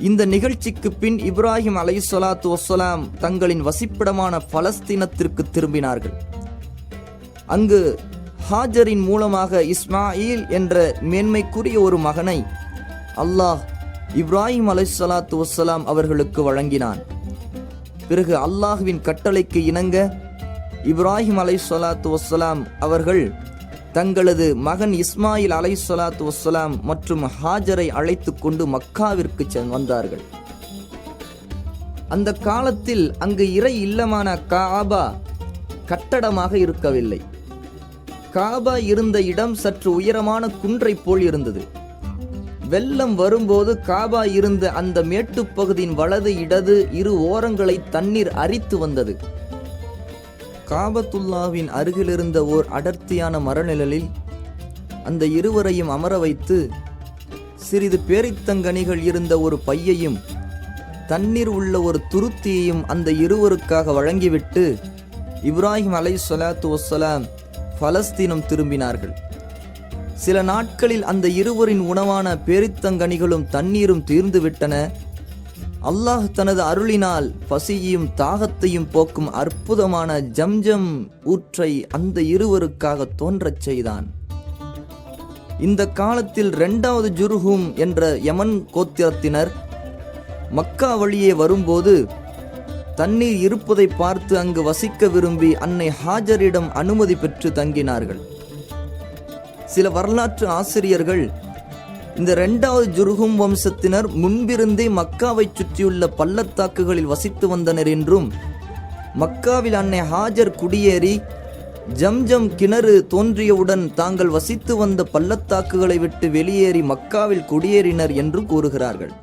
இந்த நிகழ்ச்சிக்கு பின் இப்ராஹிம் அலைஹிஸ்ஸலாத்து வஸ்ஸலாம் தங்களின் வசிப்பிடமான பலஸ்தீனத்திற்கு திரும்பினார்கள். அங்கு ஹாஜரின் மூலமாக இஸ்மாயில் என்ற மேன்மைக்குரிய ஒரு மகனை அல்லாஹ் இப்ராஹிம் அலைஹிஸ்ஸலாத்து வஸ்ஸலாம் அவர்களுக்கு வழங்கினான். பிறகு அல்லாஹ்வின் கட்டளைக்கு இணங்க இப்ராஹிம் அலைஹிஸ்ஸலாத்து வஸ்ஸலாம் அவர்கள் தங்களது மகன் இஸ்மாயில் அலைஹிஸ்ஸலாத்து வஸ்ஸலாம் மற்றும் ஹாஜரை அழைத்து கொண்டு மக்காவிற்கு வந்தார்கள். அந்த காலத்தில் அங்கு இறை இல்லமான காபா கட்டடமாக இருக்கவில்லை. காபா இருந்த இடம் சற்று உயரமான குன்றை போல் இருந்தது. வெள்ளம் வரும்போது காபா இருந்த அந்த மேட்டுப்பகுதியின் வலது இடது இரு ஓரங்களை தண்ணீர் அரித்து வந்தது. காபத்துல்லாவின் அருகிலிருந்த ஓர் அடர்த்தியான மரநிழலில் அந்த இருவரையும் அமர வைத்து சிறிது பேரித்தங்கனிகள் இருந்த ஒரு பையையும் தண்ணீர் உள்ள ஒரு துருத்தியையும் அந்த இருவருக்காக வழங்கிவிட்டு இப்ராஹிம் அலைஹிஸ்ஸலாத்து வஸ்ஸலாம் பலஸ்தீனம் திரும்பினார்கள். சில நாட்களில் அந்த இருவரின் உணவான பேரித்தங்கனிகளும் தண்ணீரும் தீர்ந்துவிட்டன. அல்லாஹ் தனது அருளினால் பசியையும் தாகத்தையும் போக்கும் அற்புதமான ஜம்ஜம் ஊற்றை அந்த இருவருக்காக தோன்றச் செய்தான். இந்த காலத்தில் 2வது ஜுர்ஹும் என்ற யமன் கோத்திரத்தினர் மக்கா வழியே வரும்போது தண்ணீர் இருப்பதை பார்த்து அங்கு வசிக்க விரும்பி அன்னை ஹாஜரிடம் அனுமதி பெற்று தங்கினார்கள். சில வரலாற்று ஆசிரியர்கள் இந்த 2வது ஜுர்ஹும் வம்சத்தினர் முன்பிருந்தே மக்காவை சுற்றியுள்ள பள்ளத்தாக்குகளில் வசித்து வந்தனர் என்றும், மக்காவில் அன்னை ஹாஜர் குடியேறி ஜம்ஜம் கிணறு தோன்றியவுடன் தாங்கள் வசித்து வந்த பள்ளத்தாக்குகளை விட்டு வெளியேறி மக்காவில் குடியேறினர் என்றும் கூறுகிறார்கள்.